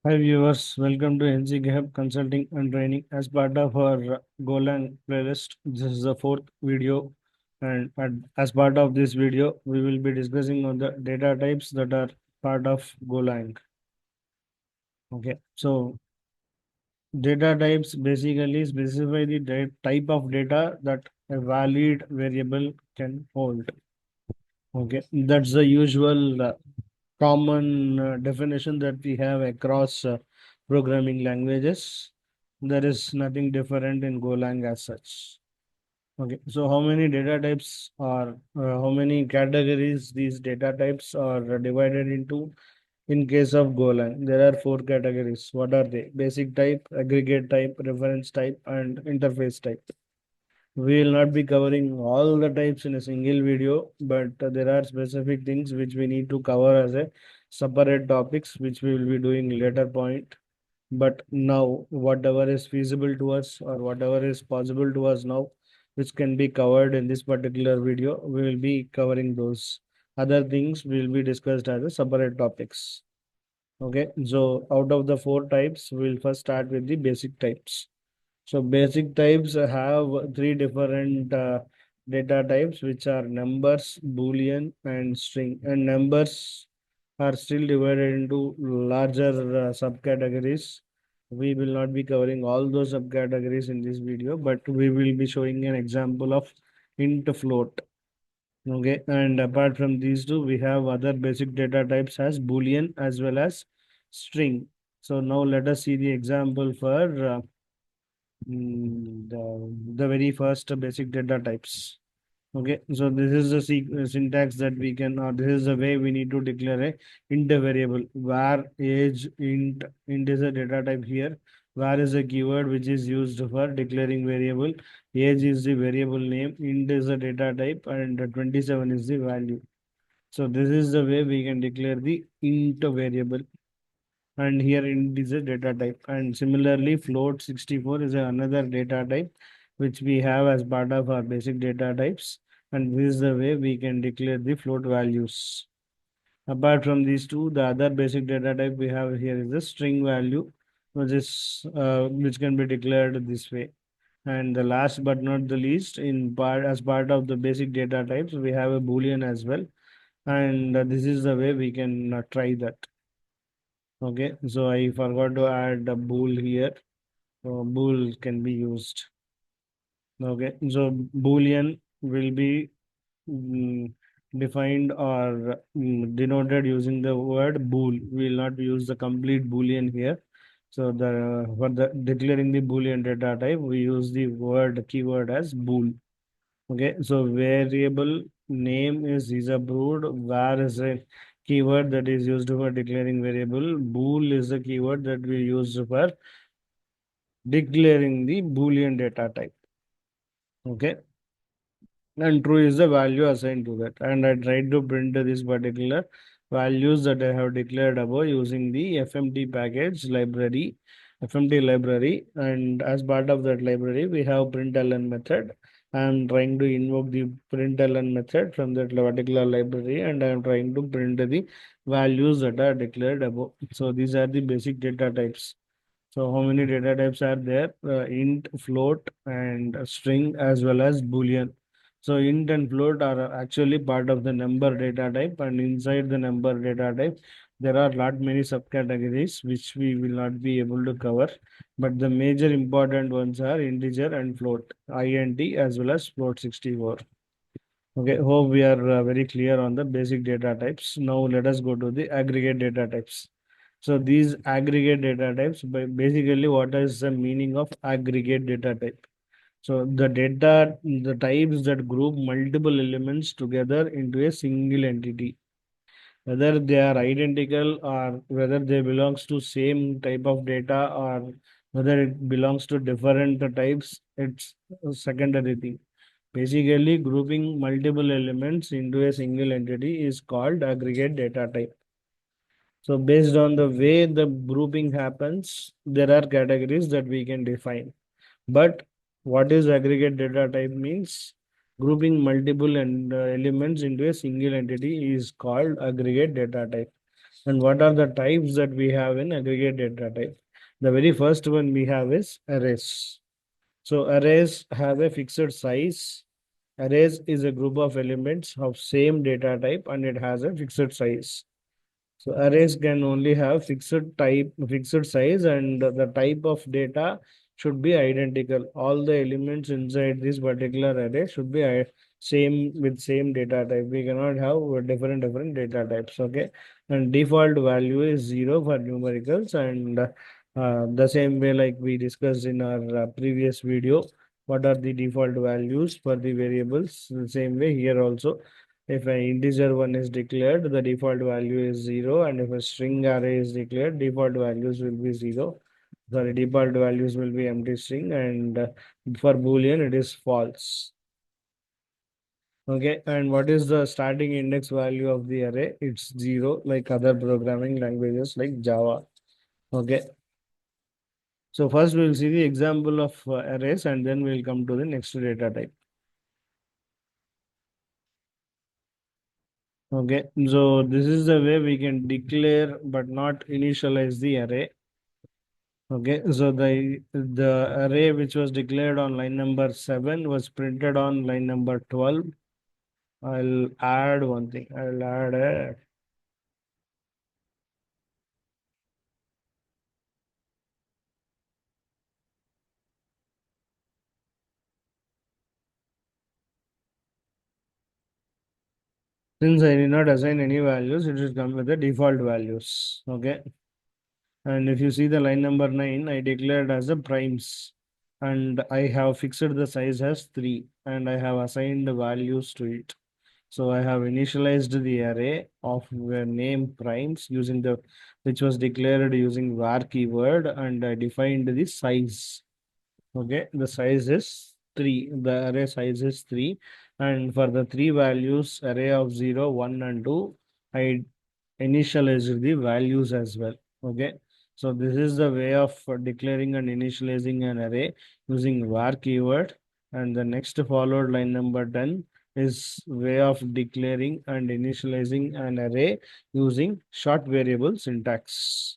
Hi viewers, welcome to NC Gap Consulting and Training. As part of our Golang playlist, this is the fourth video, and as part of this video, we will be discussing on the data types that are part of Golang. Okay, so data types basically specify the type of data that a valid variable can hold. Okay, that's the usual common definition that we have across programming languages. There is nothing different in Golang as such. Okay, so how many data types are, how many categories these data types are divided into? In case of Golang, there are four categories. What are they? Basic type, aggregate type, reference type, and interface type. We will not be covering all the types in a single video, but there are specific things which we need to cover as a separate topics, which we will be doing later point. But now, whatever is feasible to us or whatever is possible to us now, which can be covered in this particular video, we will be covering those. Other things will be discussed as a separate topics. Okay, so out of the four types, we'll first start with the basic types. So basic types have three different data types, which are numbers, boolean, and string. And numbers are still divided into larger subcategories. We will not be covering all those subcategories in this video, but we will be showing an example of int float. Okay, and apart from these two, we have other basic data types as boolean as well as string. So now let us see the example for the very first basic data types. Okay, so this is the syntax that we can, or this is the way we need to declare a int variable. Var age int is a data type here. Var is a keyword which is used for declaring variable. Age is the variable name. Int is a data type, and 27 is the value. So this is the way we can declare the int variable, and here int is a data type. And similarly, float 64 is another data type which we have as part of our basic data types, and this is the way we can declare the float values. Apart from these two, the other basic data type we have here is the string value, which can be declared this way. And the last but not the least, in part as part of the basic data types, we have a boolean as well, and this is the way we can try that. Okay, so I forgot to add a bool here. So bool can be used. Okay, so boolean will be mm, defined or denoted using the word bool. We will not use the complete boolean here. So the for the declaring the boolean data type, we use the word keyword as bool. Okay, so variable name is approved. Var is a keyword that is used for declaring variable. Bool is the keyword that we use for declaring the Boolean data type. Okay, and true is the value assigned to that. And I tried to print this particular values that I have declared above using the FMT package library, FMT library. And as part of that library, we have println method. I am trying to invoke the println method from that particular library, and I am trying to print the values that are declared above. So these are the basic data types. So how many data types are there? Int, float, and string, as well as boolean. So int and float are actually part of the number data type, and inside the number data type, there are lot many subcategories which we will not be able to cover. But the major important ones are integer and float, int as well as float 64. Okay, hope we are very clear on the basic data types. Now let us go to the aggregate data types. So these aggregate data types, basically what is the meaning of aggregate data type? So the types that group multiple elements together into a single entity, whether they are identical or whether they belongs to same type of data or whether it belongs to different types, it's a secondary thing. Basically, grouping multiple elements into a single entity is called aggregate data type. So based on the way the grouping happens, there are categories that we can define. But what is aggregate data type means? Grouping multiple elements into a single entity is called aggregate data type. And what are the types that we have in aggregate data type? The very first one we have is arrays. So arrays have a fixed size. Arrays is a group of elements of same data type and it has a fixed size. So arrays can only have fixed type, fixed size, and the type of data should be identical. All the elements inside this particular array should be same with same data type. We cannot have different data types. Okay, and default value is zero for numericals, and the same way like we discussed in our previous video. What are the default values for the variables? The same way here also, if an integer one is declared, the default value is zero, and if a string array is declared, default values will be zero. Sorry, default values will be empty string, and for Boolean, it is false. Okay, and what is the starting index value of the array? It's zero, like other programming languages like Java. Okay, so first we'll see the example of arrays, and then we'll come to the next data type. Okay, so this is the way we can declare but not initialize the array. Okay, so the array which was declared on line number 7 was printed on line number 12. I'll add one thing. I'll add a since I did not assign any values, it should come with the default values. Okay, and if you see the line number 9, I declared as a primes, and I have fixed the size as 3, and I have assigned the values to it. So I have initialized the array of name primes using the which was declared using var keyword, and I defined the size. Okay, the size is 3. The array size is 3, and for the three values array of 0, 1, and 2, I initialize the values as well. Okay, so this is the way of declaring and initializing an array using var keyword, and the next followed line number 10 is way of declaring and initializing an array using short variable syntax.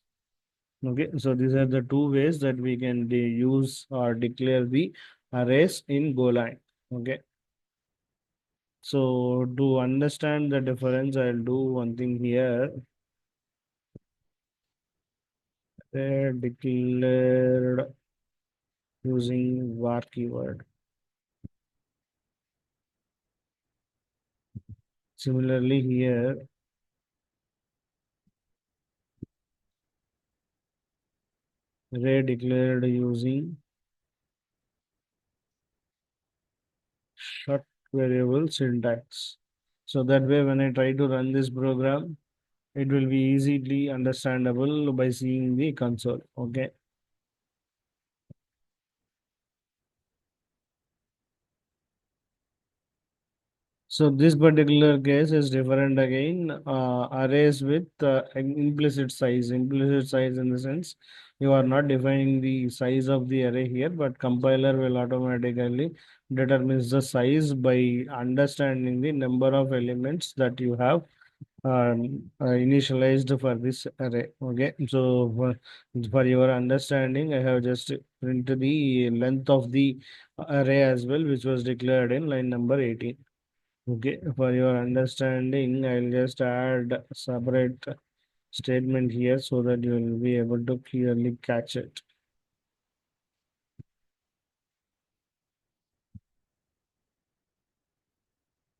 Okay, so these are the two ways that we can use or declare the arrays in Golang. Okay, so to understand the difference, I'll do one thing here. Declared using var keyword. Similarly here, array declared using short variable syntax. So that way when I try to run this program, it will be easily understandable by seeing the console. Okay. So this particular case is different again. Arrays with implicit size. Implicit size in the sense you are not defining the size of the array here, but compiler will automatically determines the size by understanding the number of elements that you have initialized for this array. Okay, so for your understanding, I have just printed the length of the array as well, which was declared in line number 18. Okay, for your understanding, I'll just add a separate statement here so that you will be able to clearly catch it.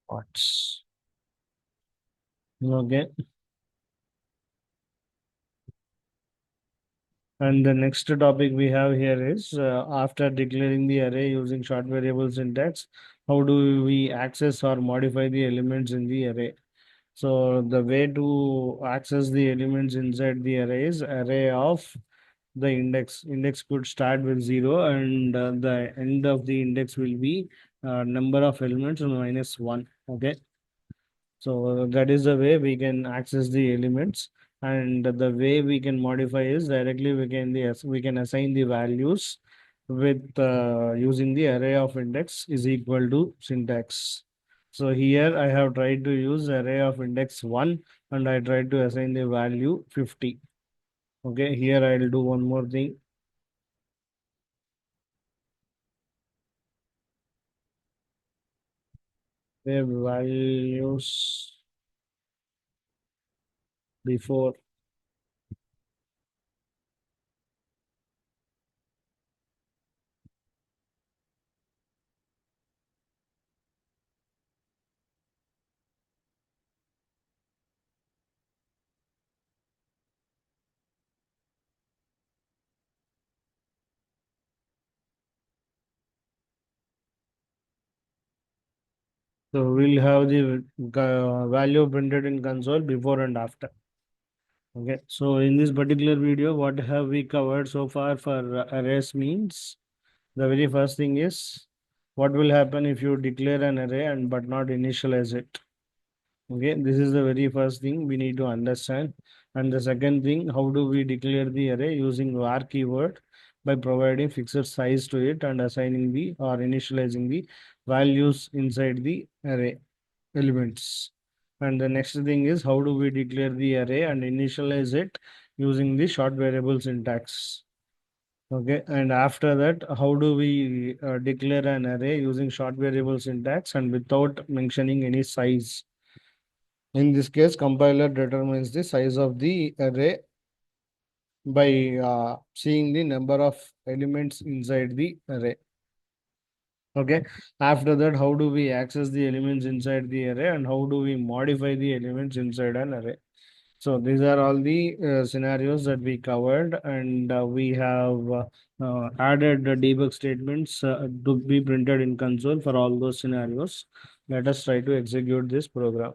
What? Okay, and the next topic we have here is after declaring the array using short variable syntax, how do we access or modify the elements in the array? So the way to access the elements inside the array is array of the index. Index could start with 0, and the end of the index will be number of elements minus 1. Okay, so that is the way we can access the elements, and the way we can modify is directly we can assign the values with using the array of index is equal to syntax. So here I have tried to use array of index 1 and I tried to assign the value 50. Okay, here I will do one more thing. The values before. So we'll have the value printed in console before and after. Okay, so in this particular video, what have we covered so far for arrays means? The very first thing is what will happen if you declare an array and but not initialize it. Okay, this is the very first thing we need to understand. And the second thing, how do we declare the array using var keyword by providing fixed size to it and assigning the or initializing the values inside the array elements. And the next thing is how do we declare the array and initialize it using the short variable syntax. Okay, and after that, how do we declare an array using short variable syntax and without mentioning any size? In this case, compiler determines the size of the array by seeing the number of elements inside the array. Okay. After that, how do we access the elements inside the array and how do we modify the elements inside an array? So these are all the scenarios that we covered, and we have added the debug statements to be printed in console for all those scenarios. Let us try to execute this program.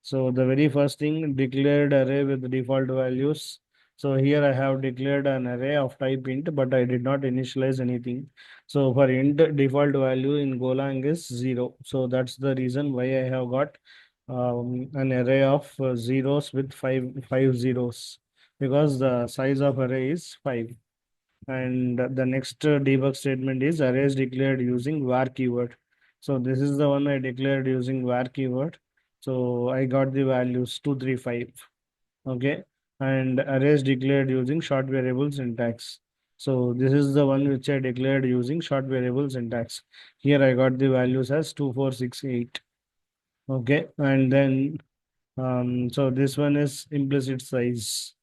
So the very first thing, declared array with default values. So here I have declared an array of type int, but I did not initialize anything. So for int, default value in Golang is 0. So that's the reason why I have got an array of zeros with five zeros, because the size of array is 5. And the next debug statement is arrays declared using var keyword. So this is the one I declared using var keyword. So I got the values 235. Okay. And arrays declared using short variable syntax. So this is the one which I declared using short variable syntax. Here I got the values as 2468. Okay. And then so this one is implicit size.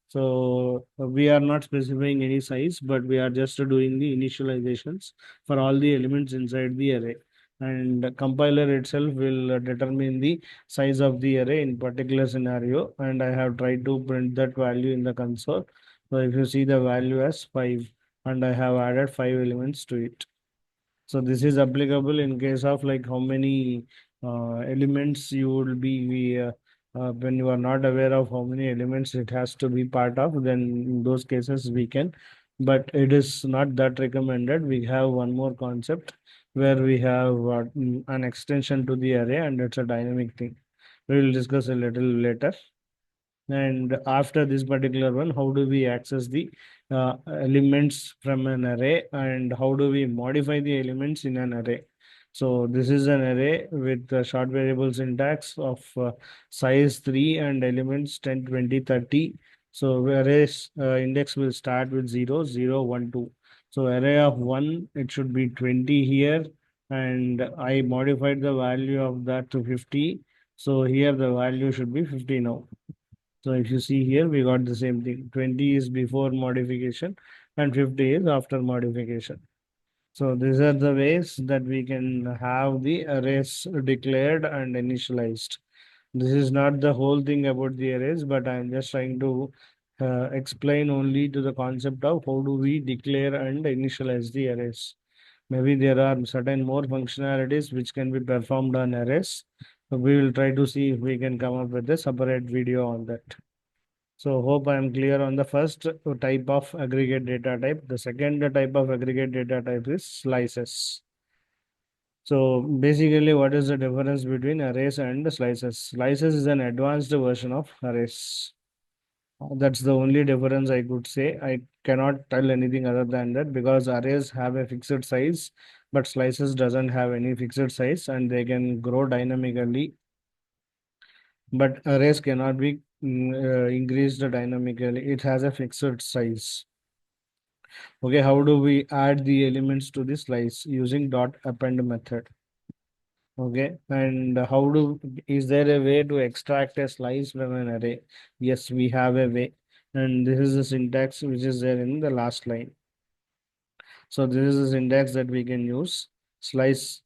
So we are not specifying any size, but we are just doing the initializations for all the elements inside the array. And the compiler itself will determine the size of the array in particular scenario. And I have tried to print that value in the console. So if you see the value as 5, and I have added 5 elements to it. So this is applicable in case of like how many elements you will be when you are not aware of how many elements it has to be part of, then in those cases we can, but it is not that recommended. We have one more concept where we have an extension to the array and it's a dynamic thing. We will discuss a little later. And after this particular one, how do we access the elements from an array and how do we modify the elements in an array? So this is an array with short variable syntax of size 3 and elements 10, 20, 30. So arrays index will start with 0, 0, 1, 2. So array of 1, it should be 20 here. And I modified the value of that to 50. So here the value should be 50 now. So if you see here, we got the same thing. 20 is before modification and 50 is after modification. So these are the ways that we can have the arrays declared and initialized. This is not the whole thing about the arrays, but I'm just trying to explain only to the concept of how do we declare and initialize the arrays. Maybe there are certain more functionalities which can be performed on arrays. So we will try to see if we can come up with a separate video on that. So hope I am clear on the first type of aggregate data type. The second type of aggregate data type is slices. So basically, what is the difference between arrays and slices? Slices is an advanced version of arrays. That's the only difference I could say. I cannot tell anything other than that because arrays have a fixed size but slices doesn't have any fixed size and they can grow dynamically, but arrays cannot be increased dynamically. It has a fixed size. Okay, how do we add the elements to the slice using dot append method? Okay, and is there a way to extract a slice from an array? Yes, we have a way, and this is the syntax which is there in the last line. So this is the syntax that we can use. Slice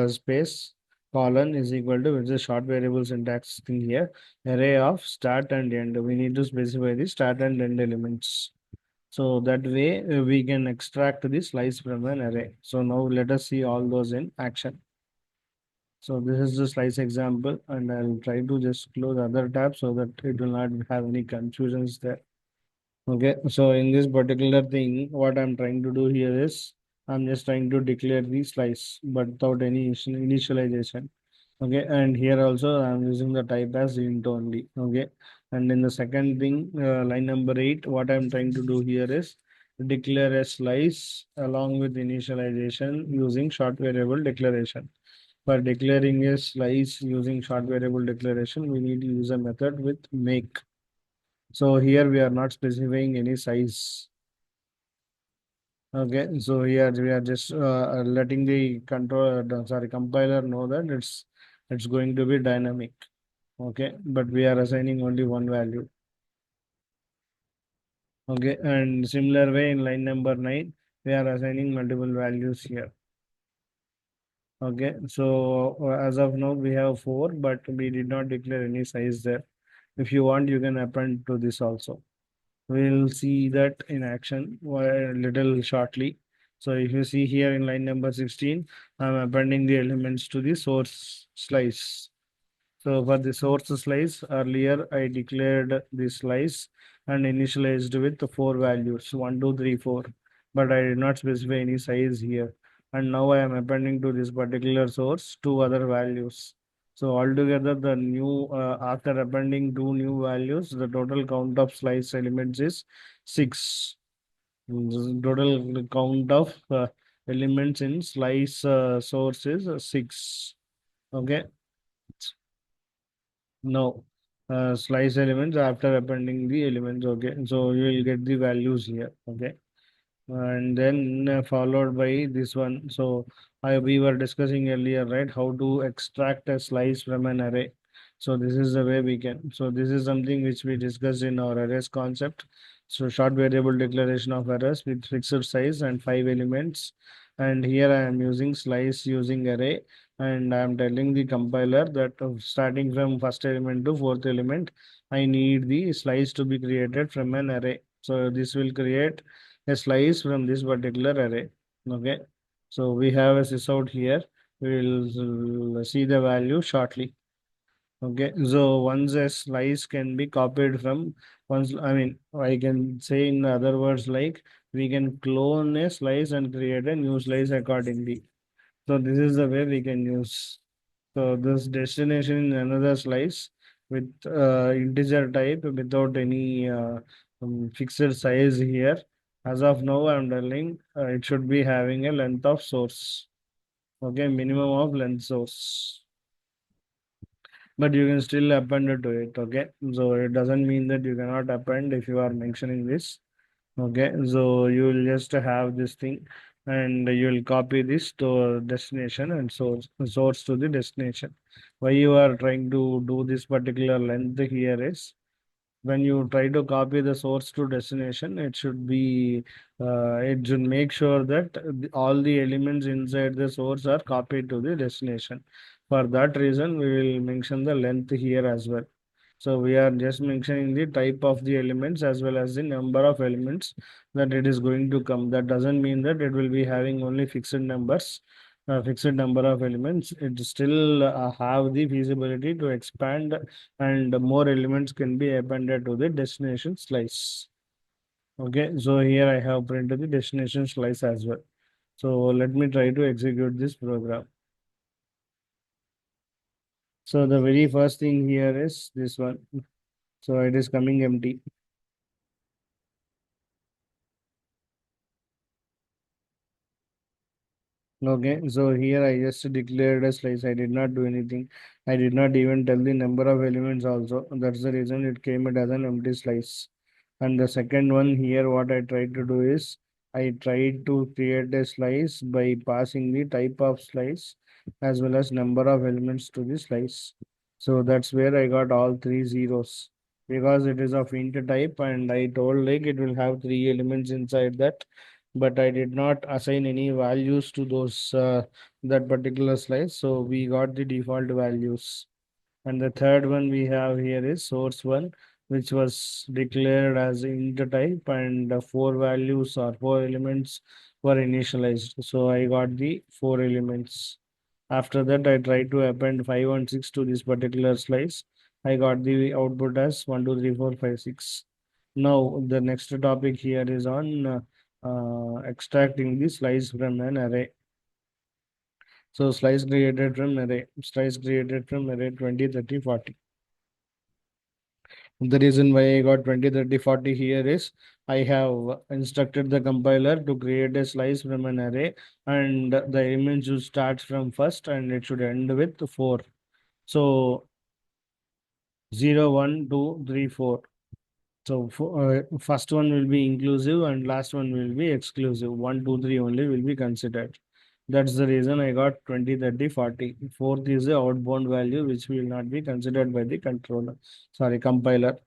space colon is equal to, which is a short variable syntax thing here, array of start and end. We need to specify the start and end elements. So that way we can extract the slice from an array. So now let us see all those in action. So this is the slice example, and I'll try to just close other tabs so that it will not have any confusions there. Okay, so in this particular thing, what I'm trying to do here is I'm just trying to declare the slice, but without any initialization. Okay, and here also I'm using the type as int only. Okay, and in the second thing, line number 8, what I'm trying to do here is declare a slice along with initialization using short variable declaration. For declaring a slice using short variable declaration, we need to use a method with make. So here we are not specifying any size. Okay, so here we are just letting the compiler know that it's going to be dynamic. Okay, but we are assigning only one value. Okay, and similar way in line number 9, we are assigning multiple values here. Okay, so as of now we have 4, but we did not declare any size there. If you want, you can append to this also. We'll see that in action a little shortly. So if you see here in line number 16, I'm appending the elements to the source slice. So for the source slice, earlier I declared the slice and initialized with the 4 values, 1, 2, 3, 4. But I did not specify any size here. And now I am appending to this particular source 2 other values. So altogether, the new after appending 2 new values, the total count of slice elements is 6. Total count of elements in slice source is 6. Okay. No, slice elements after appending the elements. Okay, so you will get the values here. Okay, and then followed by this one. So we were discussing earlier, right, how to extract a slice from an array. So this is the way we can. So this is something which we discussed in our arrays concept. So short variable declaration of arrays with fixed size and 5 elements. And here I am using slice using array, and I am telling the compiler that starting from first element to fourth element, I need the slice to be created from an array. So this will create a slice from this particular array. Okay, so we have a sys out here. We will see the value shortly. Okay, so once a slice can be copied from once, I mean, I can say in other words, like we can clone a slice and create a new slice accordingly. So this is the way we can use. So this destination is another slice with integer type without any fixed size here. As of now, I'm telling it should be having a length of source. Okay, minimum of length source. But you can still append it to it. Okay, so it doesn't mean that you cannot append if you are mentioning this. Okay, so you will just have this thing and you will copy this to destination and source to the destination. Why you are trying to do this particular length here is when you try to copy the source to destination, it should make sure that all the elements inside the source are copied to the destination. For that reason, we will mention the length here as well. So we are just mentioning the type of the elements as well as the number of elements that it is going to come. That doesn't mean that it will be having only fixed numbers, fixed number of elements. It still have the feasibility to expand and more elements can be appended to the destination slice. Okay, so here I have printed the destination slice as well. So let me try to execute this program. So the very first thing here is this one. So it is coming empty. Okay, so here I just declared a slice. I did not do anything. I did not even tell the number of elements also. That's the reason it came it as an empty slice. And the second one here, what I tried to do is I tried to create a slice by passing the type of slice as well as number of elements to the slice. So that's where I got all three zeros because it is of int type and I told like it will have three elements inside that, but I did not assign any values to those that particular slice. So we got the default values. And the third one we have here is source one, which was declared as int type, and four values or four elements were initialized. So I got the four elements. After that, I tried to append 5 and 6 to this particular slice. I got the output as 1, 2, 3, 4, 5, 6. Now, the next topic here is on extracting the slice from an array. So, slice created from array 20, 30, 40. The reason why I got 20, 30, 40 here is I have instructed the compiler to create a slice from an array and the element should start from first and it should end with 4. So 0, 1, 2, 3, 4. So first one will be inclusive and last one will be exclusive. 1, 2, 3 only will be considered. That's the reason I got 20, 30, 40. Fourth is the outbound value which will not be considered by the controller. Sorry, compiler.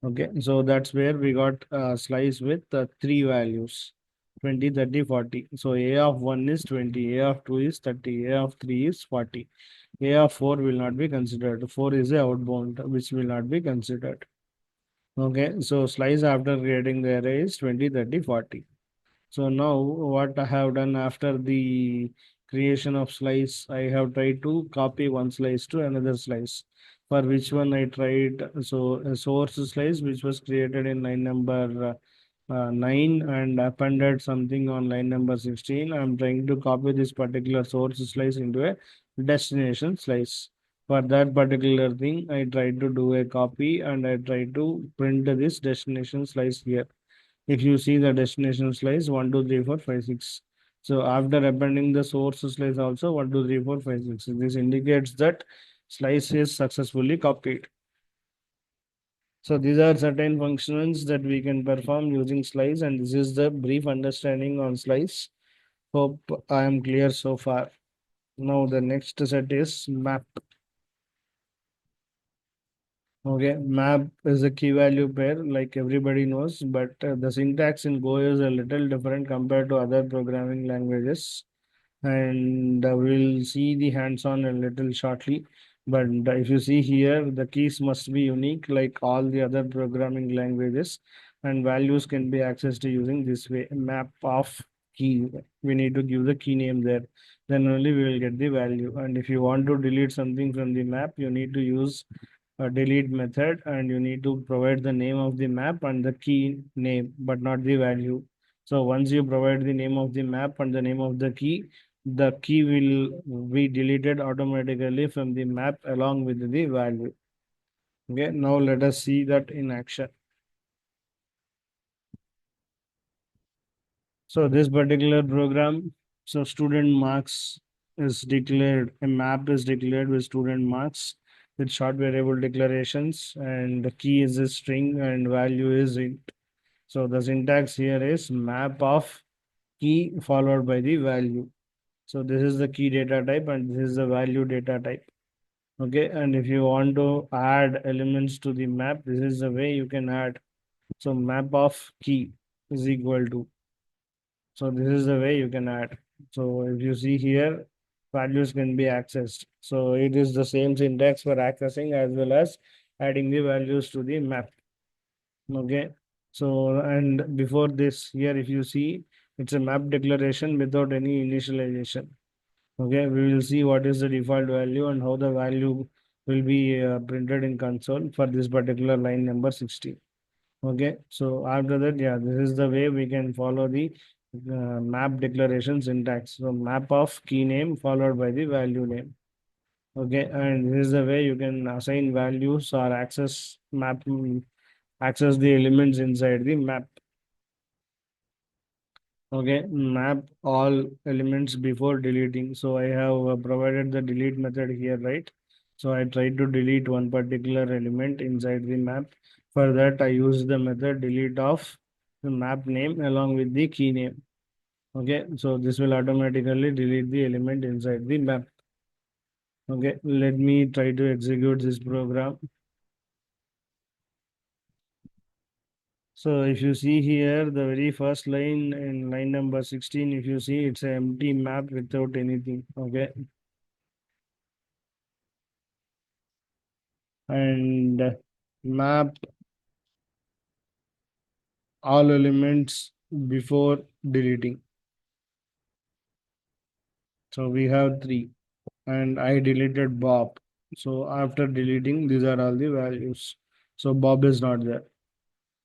Okay, so that's where we got slice with three values 20, 30, 40. So A of 1 is 20, A of 2 is 30, A of 3 is 40. A of 4 will not be considered. 4 is a outbound which will not be considered. Okay, so slice after creating the array is 20, 30, 40. So now what I have done after the creation of slice, I have tried to copy one slice to another slice. For which one I tried, so a source slice which was created in line number 9 and appended something on line number 16. I'm trying to copy this particular source slice into a destination slice. For that particular thing, I tried to do a copy and I tried to print this destination slice here. If you see the destination slice 1, 2, 3, 4, 5, 6. So after appending the source slice also 1, 2, 3, 4, 5, 6. This indicates that slice is successfully copied. So these are certain functions that we can perform using slice, and this is the brief understanding on slice. Hope I am clear so far. Now the next set is map. Okay, map is a key value pair like everybody knows, but the syntax in Go is a little different compared to other programming languages. And we'll see the hands-on a little shortly. But if you see here, the keys must be unique like all the other programming languages, and values can be accessed using this way map of key. We need to give the key name there, then only we will get the value. And if you want to delete something from the map, you need to use a delete method and you need to provide the name of the map and the key name, but not the value. So once you provide the name of the map and the name of the key will be deleted automatically from the map along with the value. Okay, now let us see that in action. So this particular program, so student marks is declared, a map is declared with student marks with short variable declarations, and the key is a string and value is int. So the syntax here is map of key followed by the value. So this is the key data type and this is the value data type. Okay, and if you want to add elements to the map, this is the way you can add. So map of key is equal to. So this is the way you can add. So if you see here, values can be accessed. So it is the same syntax for accessing as well as adding the values to the map. Okay. So and before this here, if you see, it's a map declaration without any initialization. Okay, we will see what is the default value and how the value will be printed in console for this particular line number 60. Okay, so after that, yeah, this is the way we can follow the map declaration syntax. So map of key name followed by the value name. Okay, and this is the way you can assign values or access the elements inside the map. Okay, map all elements before deleting. So I have provided the delete method here, right? So I try to delete one particular element inside the map. For that, I use the method delete of the map name along with the key name. Okay, so this will automatically delete the element inside the map. Okay, let me try to execute this program. So if you see here, the very first line in line number 16, if you see, it's an empty map without anything. Okay, and map all elements before deleting. So we have three, and I deleted Bob. So after deleting, these are all the values. So Bob is not there.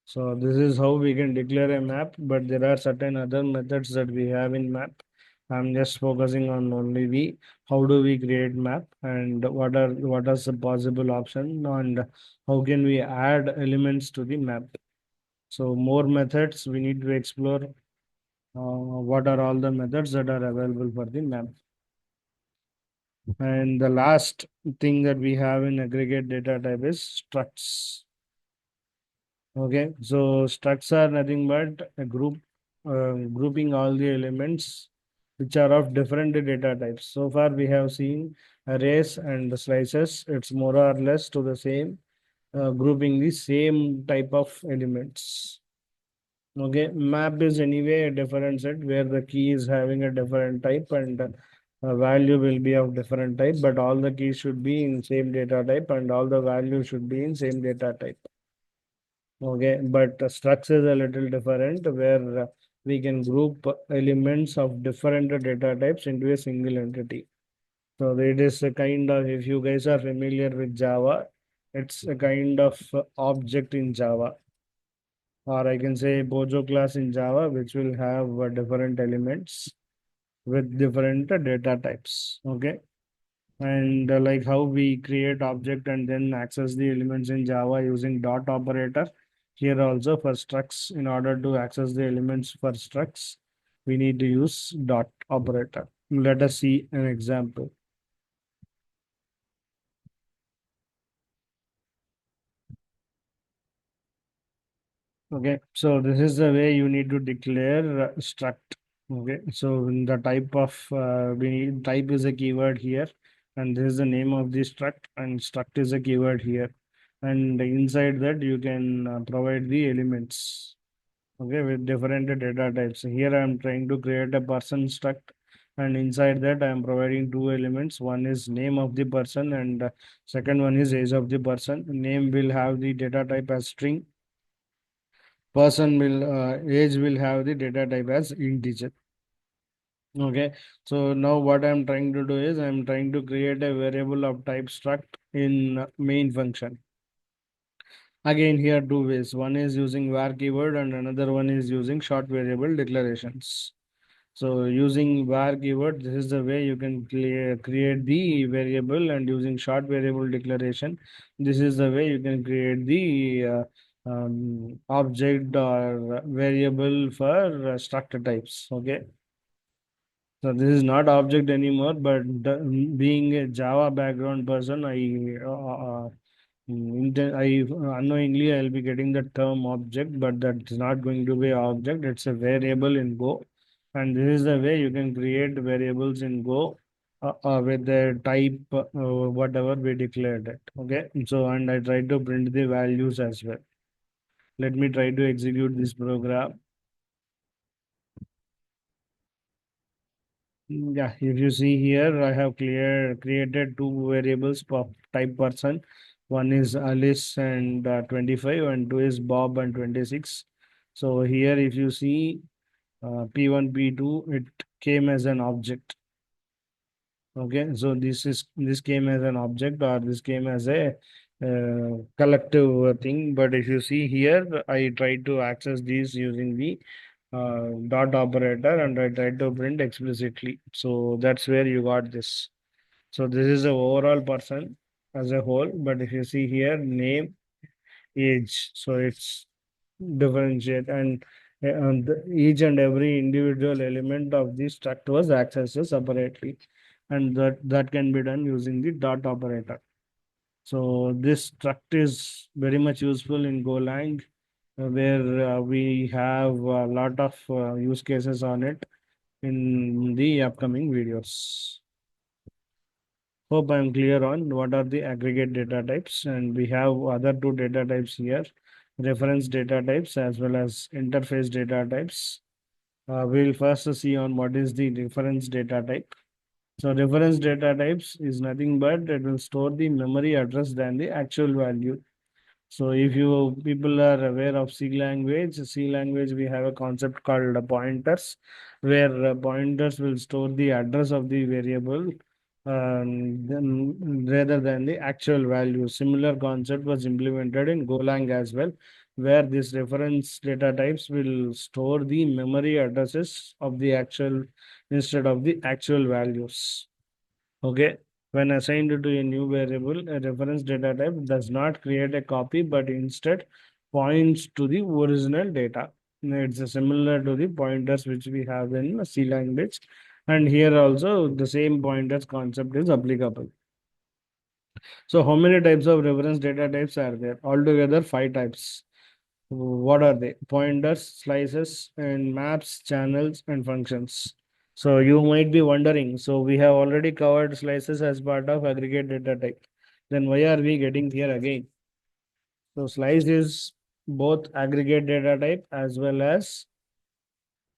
So this is how we can declare a map, but there are certain other methods that we have in map. I'm just focusing on only the how do we create map and what is the possible option and how can we add elements to the map. So more methods we need to explore. What are all the methods that are available for the map? And the last thing that we have in aggregate data type is structs. Okay, so structs are nothing but a group grouping all the elements which are of different data types. So far, we have seen arrays and slices. It's more or less to the same, grouping the same type of elements. Okay, map is anyway a different set where the key is having a different type and value will be of different type, but all the keys should be in same data type and all the values should be in same data type. Okay, but structs is a little different where we can group elements of different data types into a single entity. So it is a kind of, if you guys are familiar with Java, it's a kind of object in Java, or I can say Bojo class in Java, which will have different elements with different data types. Okay, and like how we create object and then access the elements in Java using dot operator. Here also for structs, in order to access the elements for structs, we need to use dot operator. Let us see an example. Okay, so this is the way you need to declare struct. Okay, so in the type of we need type is a keyword here, and this is the name of the struct, and struct is a keyword here, and inside that you can provide the elements. Okay, with different data types. Here I am trying to create a person struct, and inside that I am providing two elements. One is name of the person, and second one is age of the person. Name will have the data type as string, person will age will have the data type as integer. Okay, so now what I'm trying to do is I'm trying to create a variable of type struct in main function. Again, here two ways, one is using var keyword and another one is using short variable declarations. So using var keyword, this is the way you can create the variable, and using short variable declaration, this is the way you can create the object or variable for structure types. Okay. So this is not object anymore, but being a Java background person, I unknowingly I'll be getting the term object, but that's not going to be object. It's a variable in Go, and this is the way you can create variables in Go with the type whatever we declared it. Okay, so and I try to print the values as well. Let me try to execute this program. Yeah, if you see here, I have created two variables for type person. One is Alice and 25, and two is Bob and 26. So here, if you see P1, P2, it came as an object. Okay, so this came as an object or this came as a collective thing. But if you see here, I tried to access these using the dot operator and I tried to print explicitly. So that's where you got this. So this is the overall person as a whole. But if you see here, name, age, so it's differentiate. And and each and every individual element of the struct was accessed separately, and that can be done using the dot operator. So this struct is very much useful in Golang, where we have a lot of use cases on it in the upcoming videos. Hope I am clear on what are the aggregate data types, and we have other two data types here, reference data types as well as interface data types. We'll first see on what is the reference data type. So reference data types is nothing but it will store the memory address than the actual value. So if you people are aware of C language we have a concept called pointers, where pointers will store the address of the variable rather than the actual value. Similar concept was implemented in Golang as well, where this reference data types will store the memory addresses of the actual instead of the actual values. Okay. When assigned to a new variable, a reference data type does not create a copy, but instead points to the original data. It's similar to the pointers which we have in C language. And here also the same pointers concept is applicable. So how many types of reference data types are there? Altogether, five types. What are they? Pointers, slices, and maps, channels, and functions. So you might be wondering, so we have already covered slices as part of aggregate data type. Then why are we getting here again? So slice is both aggregate data type as well as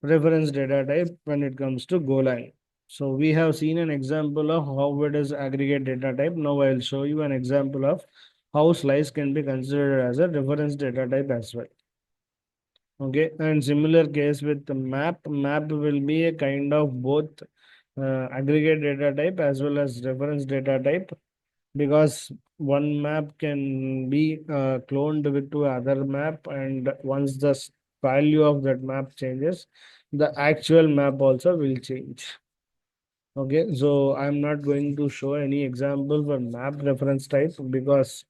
reference data type when it comes to Golang. So we have seen an example of how it is aggregate data type. Now I'll show you an example of how slice can be considered as a reference data type as well. Okay, and similar case with the map. Map will be a kind of both aggregate data type as well as reference data type, because one map can be cloned with to other map, and once the value of that map changes, the actual map also will change. Okay, so I'm not going to show any example for map reference type, because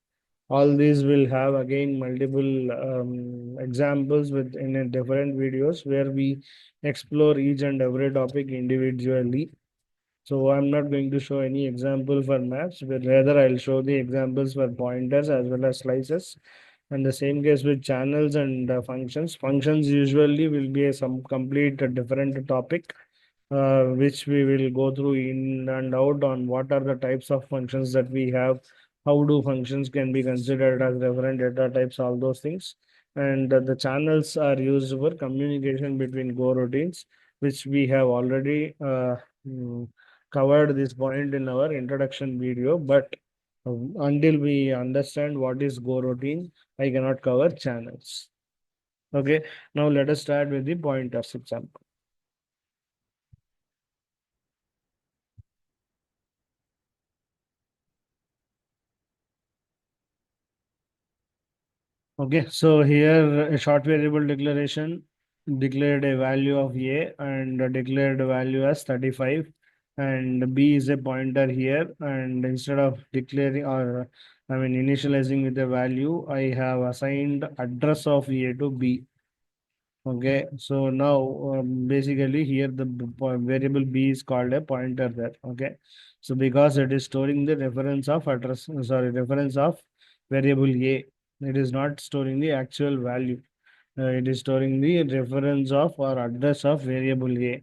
all these will have again multiple examples with in a different videos where we explore each and every topic individually. So I'm not going to show any example for maps, but rather I'll show the examples for pointers as well as slices. And the same case with channels and functions. Functions usually will be a some complete different topic, which we will go through in and out on what are the types of functions that we have, how do functions can be considered as referent data types, all those things. And the channels are used for communication between Go routines, which we have already mm, covered this point in our introduction video. But until we understand what is Go routine, I cannot cover channels. Okay, now let us start with the pointers example. Okay, so here a short variable declaration declared a value of a and declared a value as 35, and b is a pointer here, and instead of declaring or initializing with a value, I have assigned address of a to b. Okay, so now basically here the variable b is called a pointer there. Okay, so because it is storing the reference of address, sorry, reference of variable a, it is not storing the actual value. It is storing the reference of or address of variable a.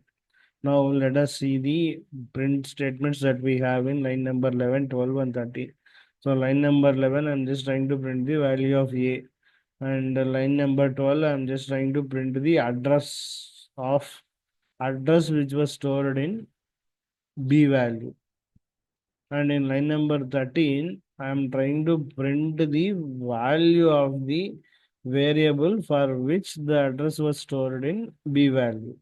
Now let us see the print statements that we have in line number 11, 12, and 13. So line number 11, I'm just trying to print the value of a, and line number 12, I'm just trying to print the address which was stored in b value. And in line number 13, I'm trying to print the value of the variable for which the address was stored in b value.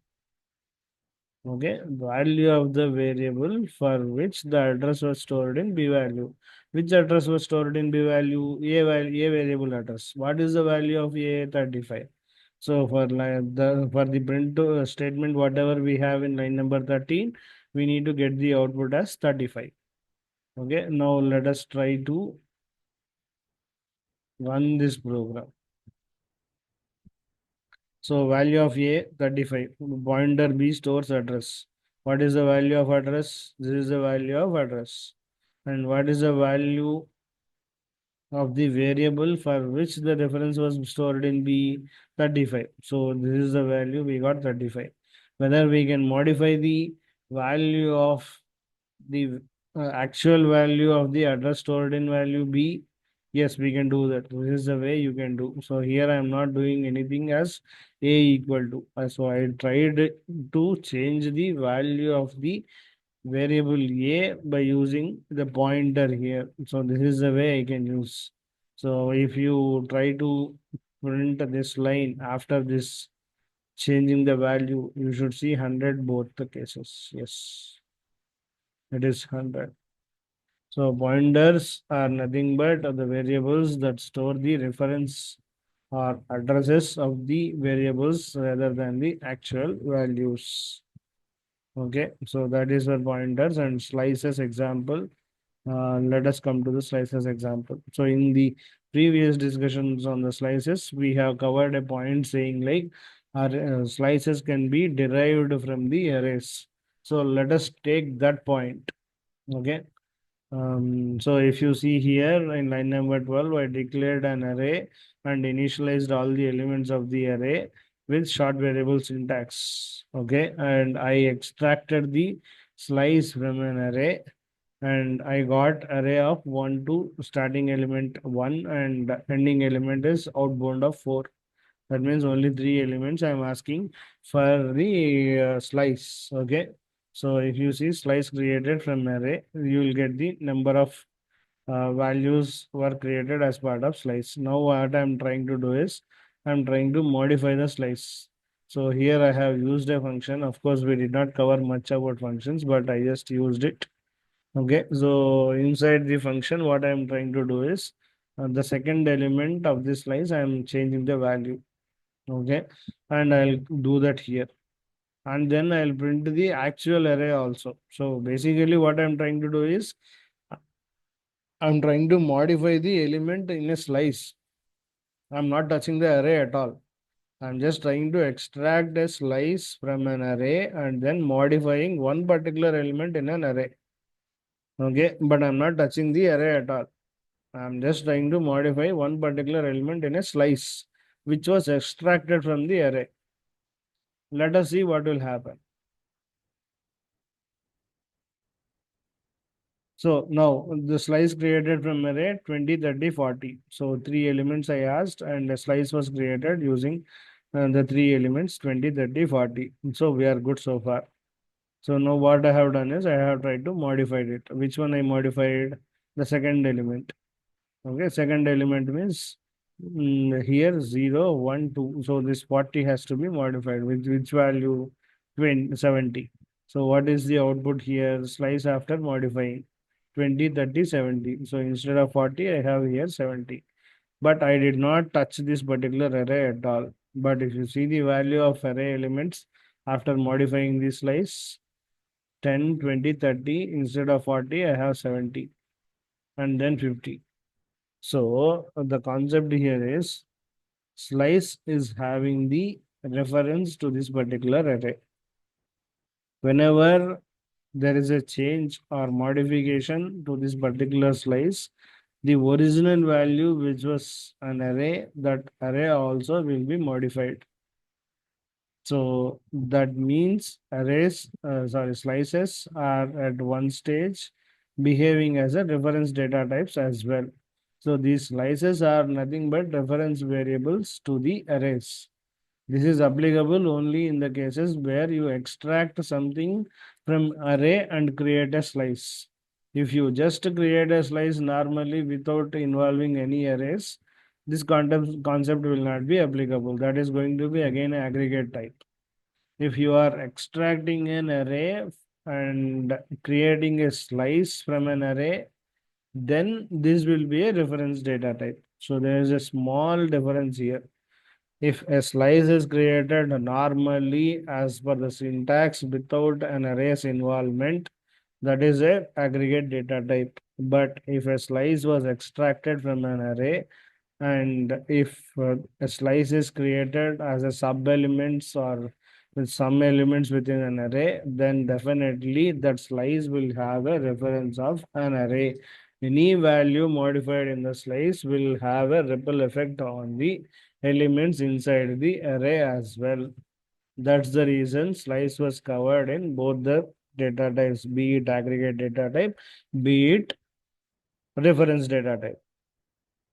Okay, value of the variable for which the address was stored in b value. Which address was stored in b value? A variable address. What is the value of a? 35. So for the print statement, whatever we have in line number 13, we need to get the output as 35. Okay, now let us try to run this program. So value of A 35. Pointer B stores address. What is the value of address? This is the value of address. And what is the value of the variable for which the reference was stored in B? 35. So this is the value we got 35. Whether we can modify the value of the actual value of the address stored in value B, yes, we can do that. This is the way you can do. So here I am not doing anything as A equal to. So I tried to change the value of the variable A by using the pointer here. So this is the way I can use. So if you try to print this line after this changing the value, you should see 100 both the cases. Yes, it is 100. So pointers are nothing but the variables that store the reference or addresses of the variables rather than the actual values. Okay, so that is the pointers and slices example. Let us come to the slices example. So in the previous discussions on the slices, we have covered a point saying like our slices can be derived from the arrays. So let us take that point. Okay. So if you see here in line number 12, I declared an array and initialized all the elements of the array with short variable syntax. Okay, and I extracted the slice from an array and I got array of 1 to starting element 1 and ending element is outbound of 4. That means only three elements I'm asking for the slice. Okay. So if you see slice created from array, you will get the number of values were created as part of slice. Now what I'm trying to do is I'm trying to modify the slice. So here I have used a function. Of course, we did not cover much about functions, but I just used it. Okay. So inside the function, what I'm trying to do is the second element of this slice, I'm changing the value. Okay, and I'll do that here, and then I'll print the actual array also. So basically what I'm trying to do is I'm trying to modify the element in a slice. I'm not touching the array at all. I'm just trying to extract a slice from an array and then modifying one particular element in an array. Okay, but I'm not touching the array at all. I'm just trying to modify one particular element in a slice which was extracted from the array. Let us see what will happen. So now the slice created from array 20, 30, 40. So three elements I asked and a slice was created using the three elements 20, 30, 40. So we are good so far. So now what I have done is I have tried to modify it. Which one I modified? The second element. Okay, second element means here 0, 1, 2. So this 40 has to be modified with which value? 20, 70. So what is the output here? Slice after modifying 20, 30, 70. So instead of 40, I have here 70. But I did not touch this particular array at all. But if you see the value of array elements after modifying this slice, 10, 20, 30, instead of 40, I have 70 and then 50. So the concept here is slice is having the reference to this particular array. Whenever there is a change or modification to this particular slice, the original value which was an array, that array also will be modified. So that means slices are at one stage behaving as a reference data types as well. So these slices are nothing but reference variables to the arrays. This is applicable only in the cases where you extract something from array and create a slice. If you just create a slice normally without involving any arrays, this concept will not be applicable. That is going to be again an aggregate type. If you are extracting an array and creating a slice from an array, then this will be a reference data type. So there is a small difference here. If a slice is created normally as per the syntax without an array's involvement, that is a aggregate data type. But if a slice was extracted from an array And if a slice is created as a sub elements or with some elements within an array, then definitely that slice will have a reference of an array. Any value modified in the slice will have a ripple effect on the elements inside the array as well. That's the reason slice was covered in both the data types, be it aggregate data type, be it reference data type.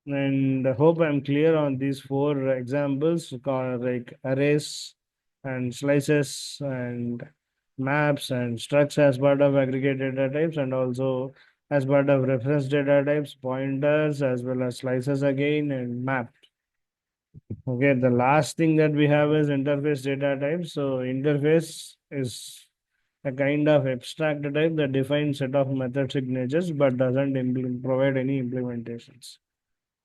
And I hope I'm clear on these four examples, like arrays and slices and maps and structs as part of aggregate data types, and also as part of reference data types, pointers as well as slices again and map. Okay, the last thing that we have is interface data type. So interface is a kind of abstract type that defines set of method signatures but doesn't provide any implementations.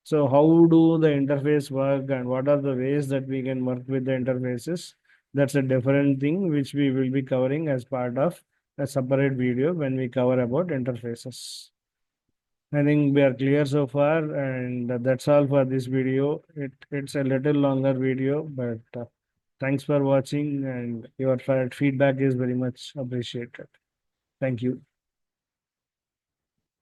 So how do the interface work and what are the ways that we can work with the interfaces? That's a different thing which we will be covering as part of a separate video when we cover about interfaces. I think we are clear so far, and that's all for this video. It's a little longer video, but thanks for watching, and your feedback is very much appreciated. Thank you.